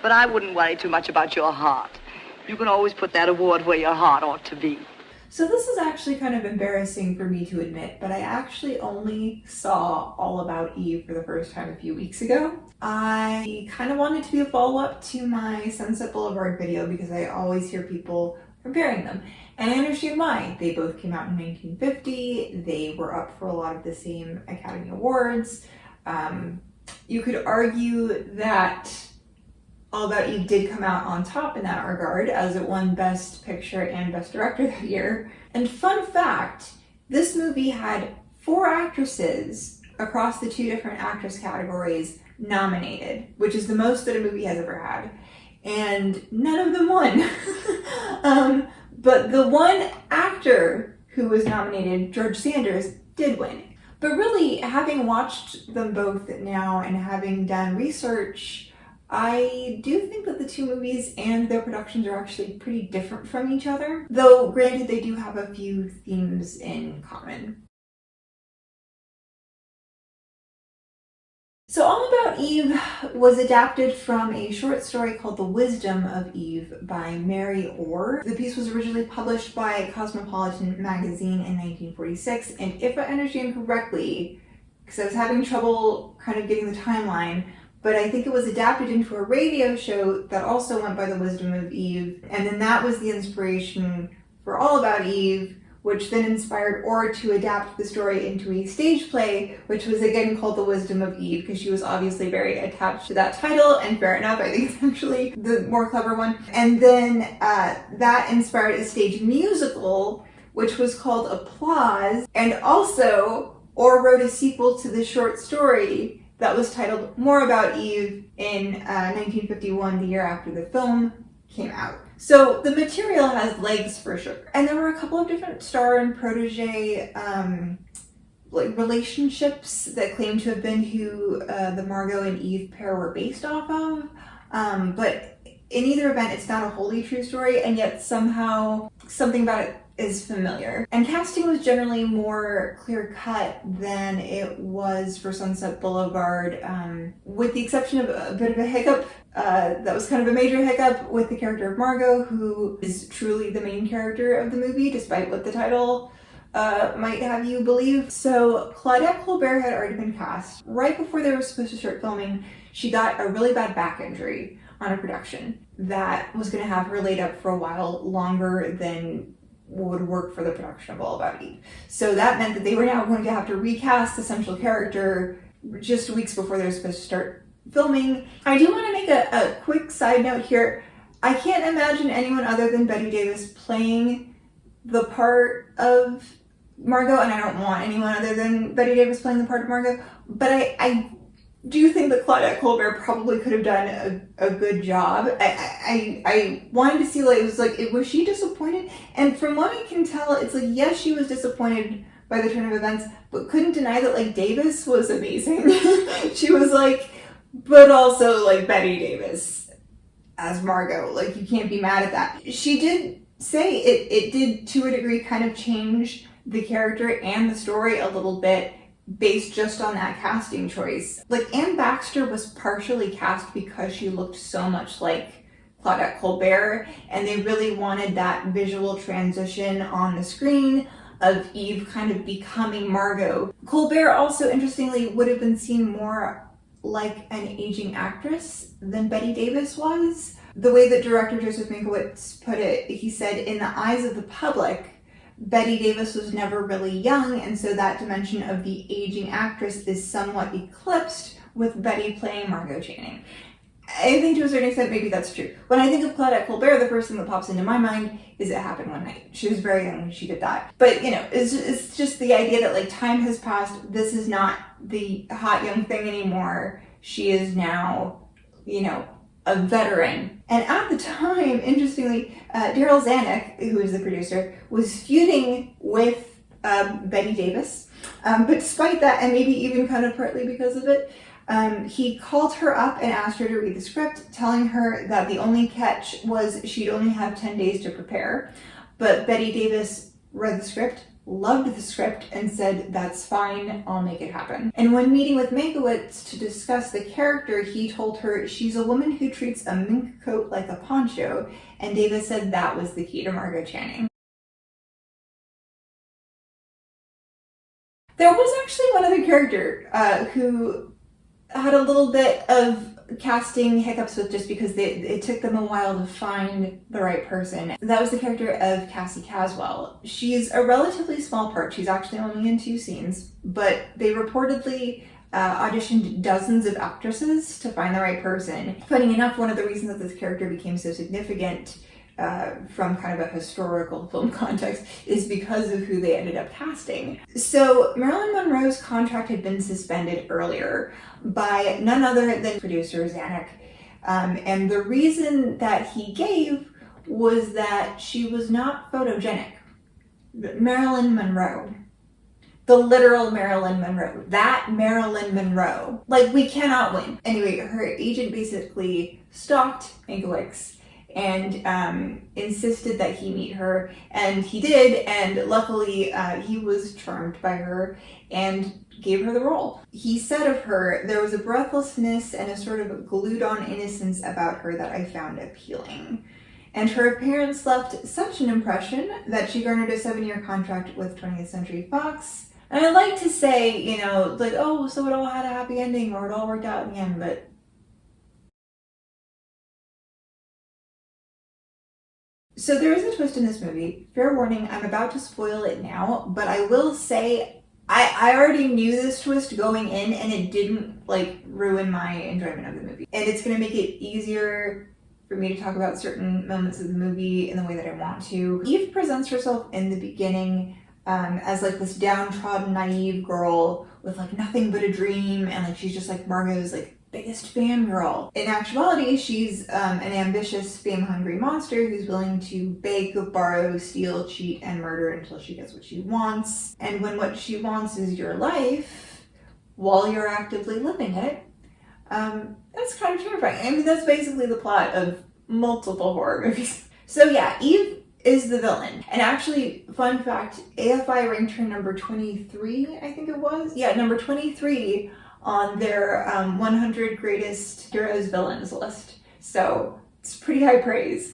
But I wouldn't worry too much about your heart. You can always put that award where your heart ought to be. So this is actually kind of embarrassing for me to admit, but I actually only saw All About Eve for the first time a few weeks ago. I kind of wanted to be a follow-up to my Sunset Boulevard video because I always hear people comparing them. And I understand why. They both came out in 1950. They were up for a lot of the same Academy Awards. You could argue that All About Eve did come out on top in that regard, as it won Best Picture and Best Director that year. And fun fact, this movie had 4 actresses across the 2 different actress categories nominated, which is the most that a movie has ever had. And none of them won. But the one actor who was nominated, George Sanders, did win. But really, having watched them both now and having done research, I do think that the 2 movies and their productions are actually pretty different from each other, though granted they do have a few themes in common. So All About Eve was adapted from a short story called The Wisdom of Eve by Mary Orr. The piece was originally published by Cosmopolitan magazine in 1946, and if I understand correctly, because I was having trouble kind of getting the timeline, but I think it was adapted into a radio show that also went by The Wisdom of Eve, and then that was the inspiration for All About Eve, which then inspired Orr to adapt the story into a stage play, which was again called The Wisdom of Eve, because she was obviously very attached to that title, and fair enough, I think it's actually the more clever one. And then that inspired a stage musical, which was called Applause, and also Orr wrote a sequel to the short story that was titled More About Eve in 1951, the year after the film came out. So the material has legs for sure. And there were a couple of different star and protege relationships that claim to have been who the Margot and Eve pair were based off of. But in either event, it's not a wholly true story, and yet somehow something about it is familiar. And casting was generally more clear-cut than it was for Sunset Boulevard, with the exception of a bit of a hiccup. That was kind of a major hiccup with the character of Margot, who is truly the main character of the movie, despite what the title might have you believe. So Claudette Colbert had already been cast. Right before they were supposed to start filming, she got a really bad back injury on a production that was going to have her laid up for a while longer than would work for the production of All About Eve. So that meant that they were now going to have to recast the central character just weeks before they were supposed to start filming. I do want to make a quick side note here. I can't imagine anyone other than Bette Davis playing the part of Margot, and I don't want anyone other than Bette Davis playing the part of Margot, but I do think that Claudette Colbert probably could have done a good job. I wanted to see, was she disappointed? And from what I can tell, it's like, yes, she was disappointed by the turn of events, but couldn't deny that, Davis was amazing. She was but also, Bette Davis as Margot. You can't be mad at that. She did say it did, to a degree, kind of change the character and the story a little bit, based just on that casting choice. Anne Baxter was partially cast because she looked so much like Claudette Colbert, and they really wanted that visual transition on the screen of Eve kind of becoming Margot. Colbert also, interestingly, would have been seen more like an aging actress than Bette Davis was. The way that director Joseph Mankiewicz put it, he said, in the eyes of the public, Bette Davis was never really young, and so that dimension of the aging actress is somewhat eclipsed with Betty playing Margot Channing. I think to a certain extent maybe that's true. When I think of Claudette Colbert, the first thing that pops into my mind is It Happened One Night. She was very young when she did that. But, it's just the idea that, time has passed. This is not the hot young thing anymore. She is now, a veteran. And at the time, interestingly, Daryl Zanuck, who is the producer, was feuding with Bette Davis. But despite that, and maybe even kind of partly because of it, he called her up and asked her to read the script, telling her that the only catch was she'd only have 10 days to prepare. But Bette Davis read the script, loved the script and said, "That's fine, I'll make it happen." And when meeting with Mankiewicz to discuss the character, he told her she's a woman who treats a mink coat like a poncho, and Davis said that was the key to Margot Channing. There was actually one other character who had a little bit of casting hiccups with, just because it took them a while to find the right person. That was the character of Casswell. She's a relatively small part. She's actually only in 2 scenes, but they reportedly auditioned dozens of actresses to find the right person. Funny enough, one of the reasons that this character became so significant from kind of a historical film context is because of who they ended up casting. So Marilyn Monroe's contract had been suspended earlier by none other than producer Zanuck, and the reason that he gave was that she was not photogenic. Marilyn Monroe, the literal Marilyn Monroe, that Marilyn Monroe, like, we cannot win. Anyway, her agent basically stalked Mankiewicz and insisted that he meet her, and he did, and luckily he was charmed by her and gave her the role. He said of her, "There was a breathlessness and a sort of glued-on innocence about her that I found appealing." And her appearance left such an impression that she garnered a 7-year contract with 20th Century Fox. And I'd like to say, you know, like, oh, so it all had a happy ending, or it all worked out in the end, but so there is a twist in this movie. Fair warning, I'm about to spoil it now, but I will say I already knew this twist going in, and it didn't, like, ruin my enjoyment of the movie. And it's going to make it easier for me to talk about certain moments of the movie in the way that I want to. Eve presents herself in the beginning as, like, this downtrodden, naive girl with, like, nothing but a dream, and, like, she's just, like, Margot's, like, biggest fangirl. In actuality, she's an ambitious, fame-hungry monster who's willing to beg, borrow, steal, cheat, and murder until she gets what she wants. And when what she wants is your life, while you're actively living it, that's kind of terrifying. I mean, that's basically the plot of multiple horror movies. So yeah, Eve is the villain. And actually, fun fact, AFI ranked her number 23, I think it was? Yeah, number 23 on their 100 Greatest Heroes Villains list. So it's pretty high praise.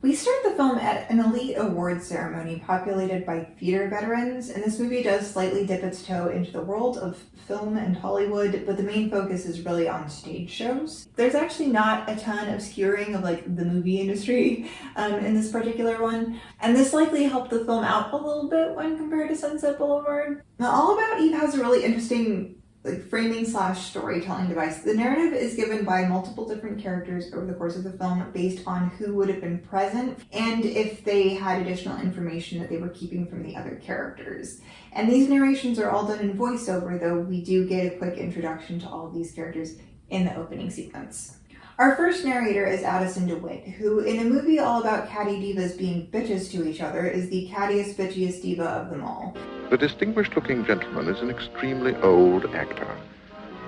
We start the film at an elite awards ceremony populated by theater veterans, and this movie does slightly dip its toe into the world of film and Hollywood, but the main focus is really on stage shows. There's actually not a ton of skewering of, like, the movie industry in this particular one, and this likely helped the film out a little bit when compared to Sunset Boulevard. Now, All About Eve has a really interesting, like, framing/storytelling device. The narrative is given by multiple different characters over the course of the film based on who would have been present and if they had additional information that they were keeping from the other characters. And these narrations are all done in voiceover, though we do get a quick introduction to all of these characters in the opening sequence. Our first narrator is Addison DeWitt, who in a movie all about catty divas being bitches to each other is the cattiest, bitchiest diva of them all. The distinguished-looking gentleman is an extremely old actor.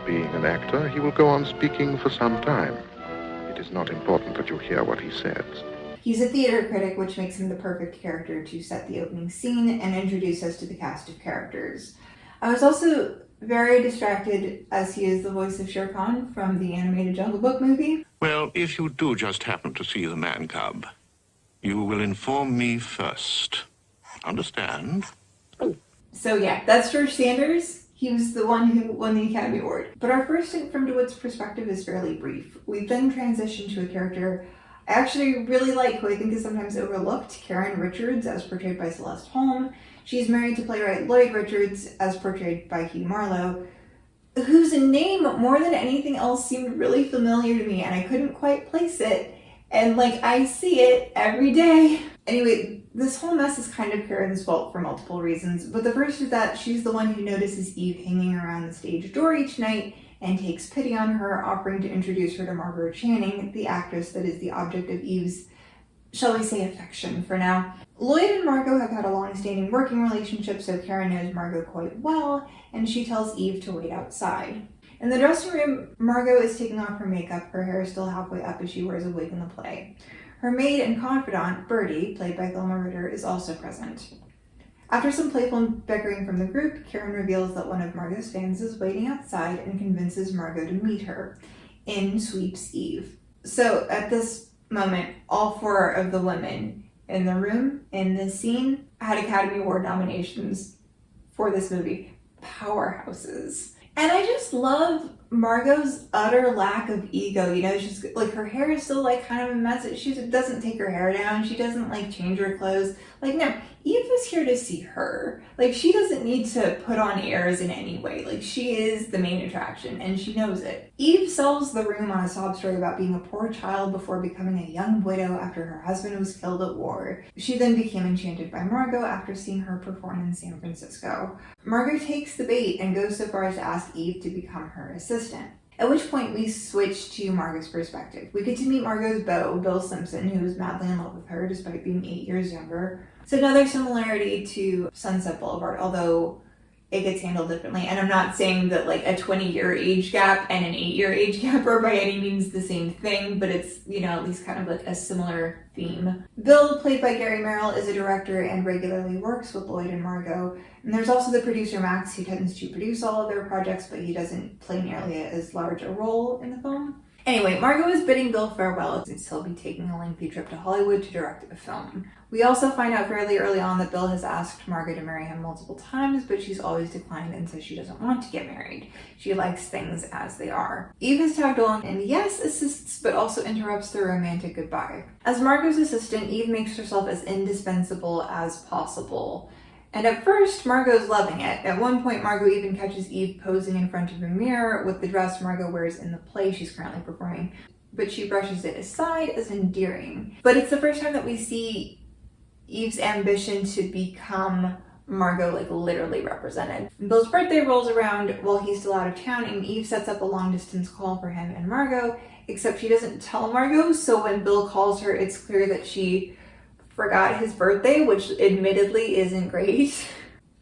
Being an actor, he will go on speaking for some time. It is not important that you hear what he says. He's a theater critic, which makes him the perfect character to set the opening scene and introduce us to the cast of characters. I was also very distracted as he is the voice of Shere Khan from the animated Jungle Book movie. Well, if you do just happen to see the man cub, you will inform me first. Understand? So yeah, that's George Sanders. He was the one who won the Academy Award. But our first take from DeWitt's perspective is fairly brief. We then transition to a character I actually really like, who I think is sometimes overlooked, Karen Richards, as portrayed by Celeste Holm. She's married to playwright Lloyd Richards, as portrayed by Hugh Marlowe, whose name, more than anything else, seemed really familiar to me, and I couldn't quite place it. And, like, I see it every day. Anyway, this whole mess is kind of Karen's fault for multiple reasons, but the first is that she's the one who notices Eve hanging around the stage door each night and takes pity on her, offering to introduce her to Margot Channing, the actress that is the object of Eve's, shall we say, affection for now. Lloyd and Margot have had a long-standing working relationship, so Karen knows Margot quite well, and she tells Eve to wait outside. In the dressing room, Margot is taking off her makeup, her hair is still halfway up as she wears a wig in the play. Her maid and confidant, Bertie, played by Thelma Ritter, is also present. After some playful bickering from the group, Karen reveals that one of Margot's fans is waiting outside and convinces Margot to meet her. In sweeps Eve. So at this moment, all 4 of the women in the room, in this scene, had Academy Award nominations for this movie. Powerhouses. And I just love Margot's utter lack of ego. You know, she's like, her hair is still like kind of a mess. She doesn't take her hair down. She doesn't like change her clothes. Like, no, Eve is here to see her. Like, she doesn't need to put on airs in any way. Like, she is the main attraction and she knows it. Eve sells the room on a sob story about being a poor child before becoming a young widow after her husband was killed at war. She then became enchanted by Margot after seeing her perform in San Francisco. Margot takes the bait and goes so far as to ask Eve to become her assistant. At which point we switch to Margot's perspective. We get to meet Margot's beau, Bill Simpson, who is madly in love with her despite being 8 years younger. It's another similarity to Sunset Boulevard, although it gets handled differently. And I'm not saying that like a 20-year age gap and an 8-year age gap are by any means the same thing, but it's, you know, at least kind of like a similar theme. Bill, played by Gary Merrill, is a director and regularly works with Lloyd and Margot. And there's also the producer Max, who tends to produce all of their projects, but he doesn't play nearly as large a role in the film. Anyway, Margot is bidding Bill farewell since he'll be taking a lengthy trip to Hollywood to direct a film. We also find out fairly early on that Bill has asked Margot to marry him multiple times, but she's always declined and says she doesn't want to get married. She likes things as they are. Eve is tagged along and yes, assists, but also interrupts the romantic goodbye. As Margot's assistant, Eve makes herself as indispensable as possible. And at first, Margot's loving it. At one point, Margot even catches Eve posing in front of a mirror with the dress Margot wears in the play she's currently performing, but she brushes it aside as endearing. But it's the first time that we see Eve's ambition to become Margot, like, literally represented. Bill's birthday rolls around while he's still out of town, and Eve sets up a long-distance call for him and Margot, except she doesn't tell Margot, so when Bill calls her, it's clear that she forgot his birthday, which admittedly isn't great.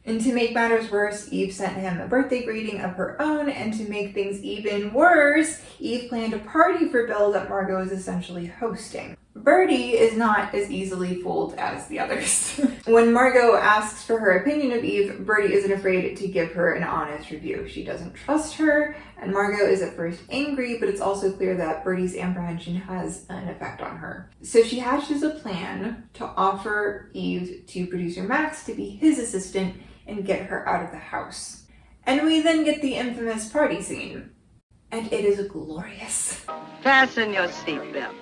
And to make matters worse, Eve sent him a birthday greeting of her own, and to make things even worse, Eve planned a party for Bill that Margot is essentially hosting. Bertie is not as easily fooled as the others. When Margot asks for her opinion of Eve, Bertie isn't afraid to give her an honest review. She doesn't trust her, and Margot is at first angry, but it's also clear that Bertie's apprehension has an effect on her. So she hatches a plan to offer Eve to producer Max to be his assistant and get her out of the house. And we then get the infamous party scene. And it is glorious. Fasten your seatbelts.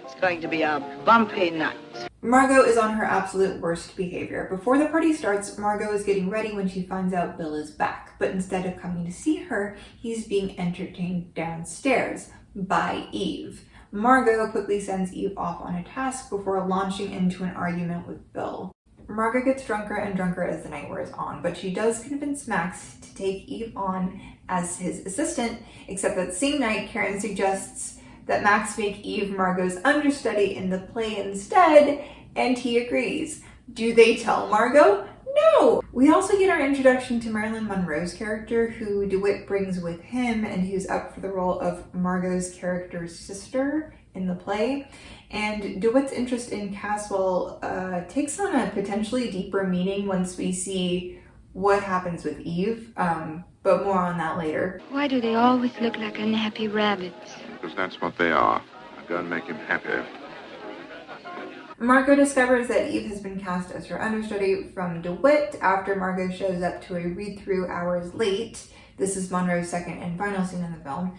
It's going to be a bumpy night. Margot is on her absolute worst behavior. Before the party starts, Margot is getting ready when she finds out Bill is back. But instead of coming to see her, he's being entertained downstairs by Eve. Margot quickly sends Eve off on a task before launching into an argument with Bill. Margot gets drunker and drunker as the night wears on, but she does convince Max to take Eve on as his assistant, except that same night, Karen suggests that Max make Eve Margot's understudy in the play instead, and he agrees. Do they tell Margot? No! We also get our introduction to Marilyn Monroe's character, who DeWitt brings with him, and who's up for the role of Margot's character's sister in the play. And DeWitt's interest in Casswell takes on a potentially deeper meaning once we see what happens with Eve, but more on that later. Why do they always look like unhappy rabbits? Because that's what they are. Go and make him happy. Margot discovers that Eve has been cast as her understudy from DeWitt after Margot shows up to a read-through hours late. This is Monroe's second and final scene in the film.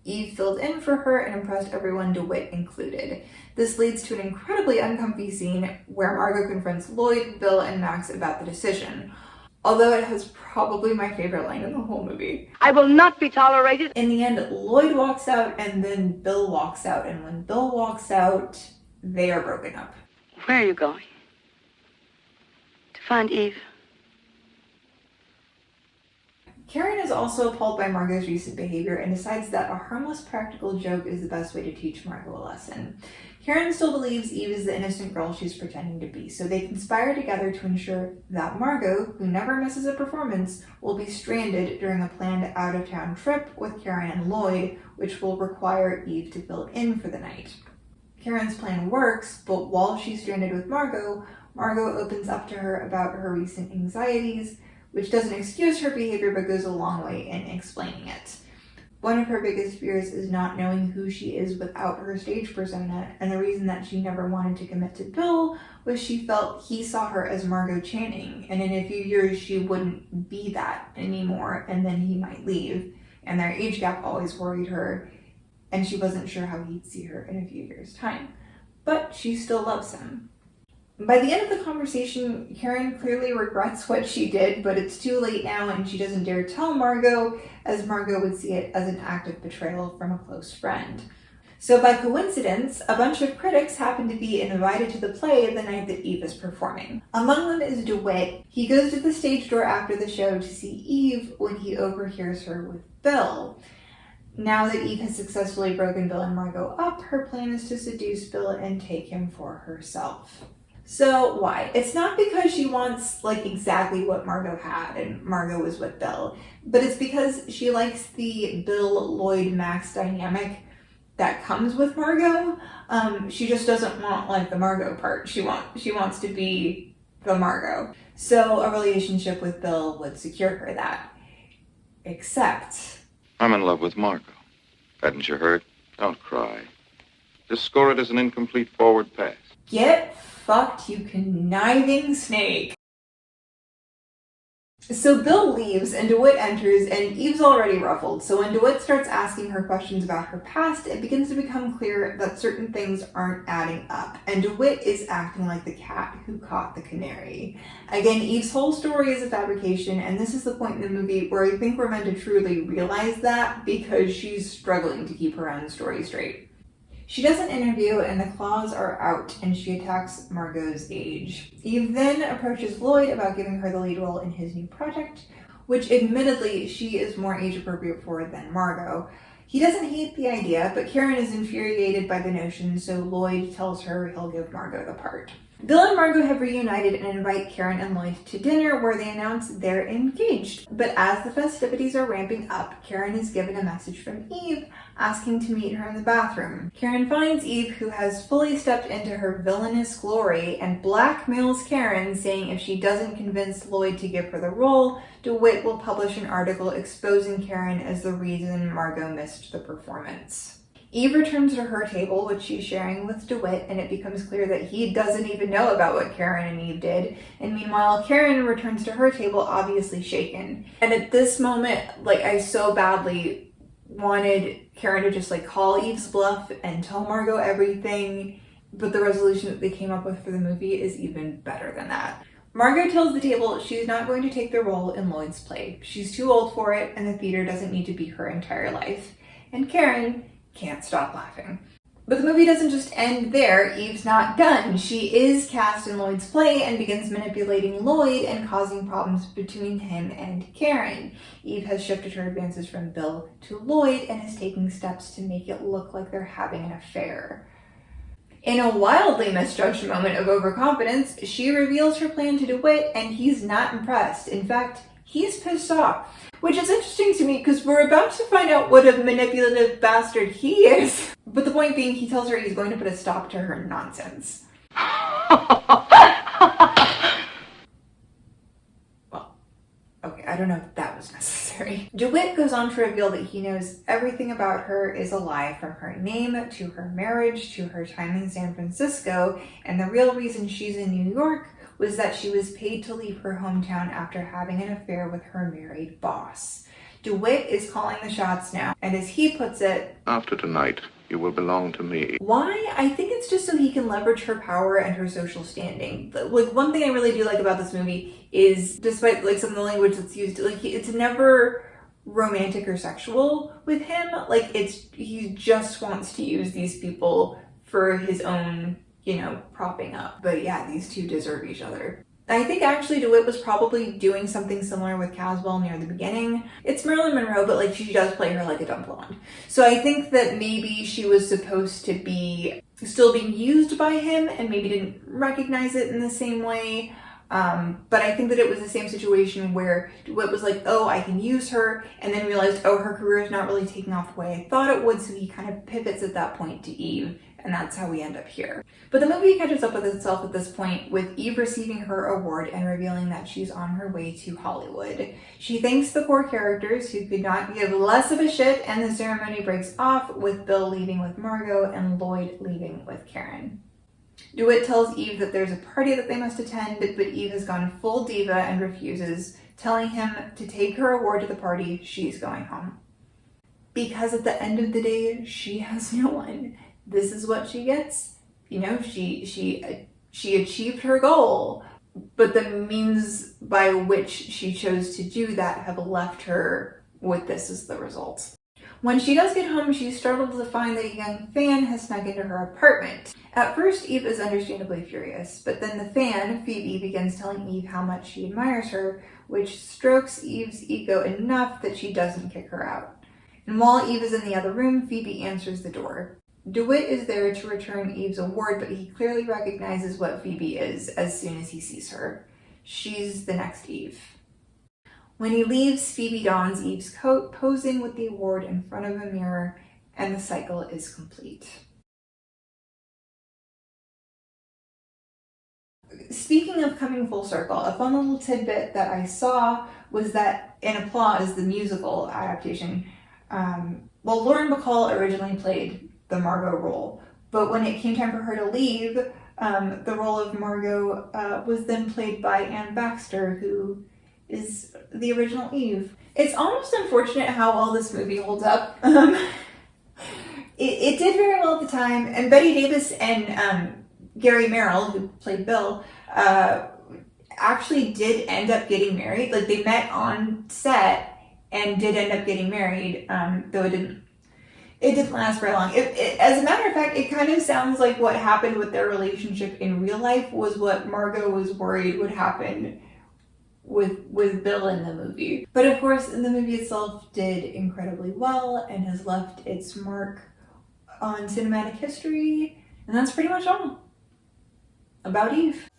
Eve filled in for her and impressed everyone, DeWitt included. This leads to an incredibly uncomfy scene where Margot confronts Lloyd, Bill, and Max about the decision. Although it has probably my favorite line in the whole movie. I will not be tolerated. In the end, Lloyd walks out and then Bill walks out. And when Bill walks out, they are broken up. Where are you going? To find Eve. Karen is also appalled by Margot's recent behavior and decides that a harmless practical joke is the best way to teach Margot a lesson. Karen still believes Eve is the innocent girl she's pretending to be, so they conspire together to ensure that Margot, who never misses a performance, will be stranded during a planned out-of-town trip with Karen and Lloyd, which will require Eve to fill in for the night. Karen's plan works, but while she's stranded with Margot, Margot opens up to her about her recent anxieties, which doesn't excuse her behavior but goes a long way in explaining it. One of her biggest fears is not knowing who she is without her stage persona, and the reason that she never wanted to commit to Bill was she felt he saw her as Margot Channing, and in a few years she wouldn't be that anymore, and then he might leave. And their age gap always worried her, and she wasn't sure how he'd see her in a few years' time. But she still loves him. By the end of the conversation, Karen clearly regrets what she did, but it's too late now and she doesn't dare tell Margot, as Margot would see it as an act of betrayal from a close friend. So by coincidence, a bunch of critics happen to be invited to the play the night that Eve is performing. Among them is DeWitt. He goes to the stage door after the show to see Eve when he overhears her with Bill. Now that Eve has successfully broken Bill and Margot up, her plan is to seduce Bill and take him for herself. So why? It's not because she wants exactly what Margot had and Margot was with Bill, but it's because she likes the Bill, Lloyd, Max dynamic that comes with Margot. She just doesn't want the Margot part. She wants to be the Margot. So a relationship with Bill would secure her that. Except I'm in love with Margot. Hadn't you heard? Don't cry. Just score it as an incomplete forward pass. get fucked, you conniving snake. So Bill leaves and DeWitt enters, and Eve's already ruffled. So when DeWitt starts asking her questions about her past, it begins to become clear that certain things aren't adding up. And DeWitt is acting like the cat who caught the canary. Again, Eve's whole story is a fabrication, and this is the point in the movie where I think we're meant to truly realize that, because she's struggling to keep her own story straight. She does an interview and the claws are out and she attacks Margot's age. Eve then approaches Lloyd about giving her the lead role in his new project, which admittedly she is more age appropriate for than Margot. He doesn't hate the idea, but Karen is infuriated by the notion, so Lloyd tells her he'll give Margot the part. Bill and Margot have reunited and invite Karen and Lloyd to dinner where they announce they're engaged. But as the festivities are ramping up, Karen is given a message from Eve asking to meet her in the bathroom. Karen finds Eve, who has fully stepped into her villainous glory, and blackmails Karen, saying if she doesn't convince Lloyd to give her the role, DeWitt will publish an article exposing Karen as the reason Margot missed the performance. Eve returns to her table, which she's sharing with DeWitt, and it becomes clear that he doesn't even know about what Karen and Eve did. And meanwhile, Karen returns to her table, obviously shaken. And at this moment, I so badly wanted Karen to just call Eve's bluff and tell Margot everything, but the resolution that they came up with for the movie is even better than that. Margot tells the table she's not going to take the role in Lloyd's play. She's too old for it, and the theater doesn't need to be her entire life. And Karen can't stop laughing. But the movie doesn't just end there. Eve's not done. She is cast in Lloyd's play and begins manipulating Lloyd and causing problems between him and Karen. Eve has shifted her advances from Bill to Lloyd and is taking steps to make it look like they're having an affair. In a wildly misjudged moment of overconfidence, she reveals her plan to DeWitt, and he's not impressed. In fact, he's pissed off. Which is interesting to me because we're about to find out what a manipulative bastard he is. But the point being, he tells her he's going to put a stop to her nonsense. Well, okay, I don't know if that was necessary. DeWitt goes on to reveal that he knows everything about her is a lie, from her name to her marriage to her time in San Francisco, and the real reason she's in New York was that she was paid to leave her hometown after having an affair with her married boss. DeWitt is calling the shots now, and as he puts it, After tonight, you will belong to me. why? I think it's just so he can leverage her power and her social standing. One thing I really do like about this movie is, despite some of the language that's used, it's never romantic or sexual with him. He just wants to use these people for his own propping up. But yeah, these two deserve each other. I think actually DeWitt was probably doing something similar with Casswell near the beginning. It's Marilyn Monroe, but she does play her like a dumb blonde. So I think that maybe she was supposed to be still being used by him and maybe didn't recognize it in the same way. But I think that it was the same situation where DeWitt was like, oh, I can use her, and then realized, oh, her career is not really taking off the way I thought it would, so he kind of pivots at that point to Eve And that's how we end up here. But the movie catches up with itself at this point, with Eve receiving her award and revealing that she's on her way to Hollywood. She thanks the core characters who could not give less of a shit, and the ceremony breaks off with Bill leaving with Margot and Lloyd leaving with Karen. DeWitt tells Eve that there's a party that they must attend, but Eve has gone full diva and refuses, telling him to take her award to the party. She's going home. Because at the end of the day, she has no one. This is what she gets. You know, she achieved her goal, but the means by which she chose to do that have left her with this as the result. When she does get home, she's startled to find that a young fan has snuck into her apartment. At first, Eve is understandably furious, but then the fan, Phoebe, begins telling Eve how much she admires her, which strokes Eve's ego enough that she doesn't kick her out. And while Eve is in the other room, Phoebe answers the door. DeWitt is there to return Eve's award, but he clearly recognizes what Phoebe is as soon as he sees her. She's the next Eve. When he leaves, Phoebe dons Eve's coat, posing with the award in front of a mirror, and the cycle is complete. Speaking of coming full circle, a fun little tidbit that I saw was that in Applause, the musical adaptation, Lauren Bacall originally played the Margot role, but when it came time for her to leave, the role of Margot was then played by Anne Baxter, who is the original Eve. It's almost unfortunate how well this movie holds up. It did very well at the time, and Bette Davis and Gary Merrill, who played Bill, actually did end up getting married. Like, they met on set and did end up getting married, though it didn't last very long. As a matter of fact, it kind of sounds like what happened with their relationship in real life was what Margot was worried would happen with Bill in the movie. But of course, the movie itself did incredibly well and has left its mark on cinematic history. And that's pretty much all about Eve.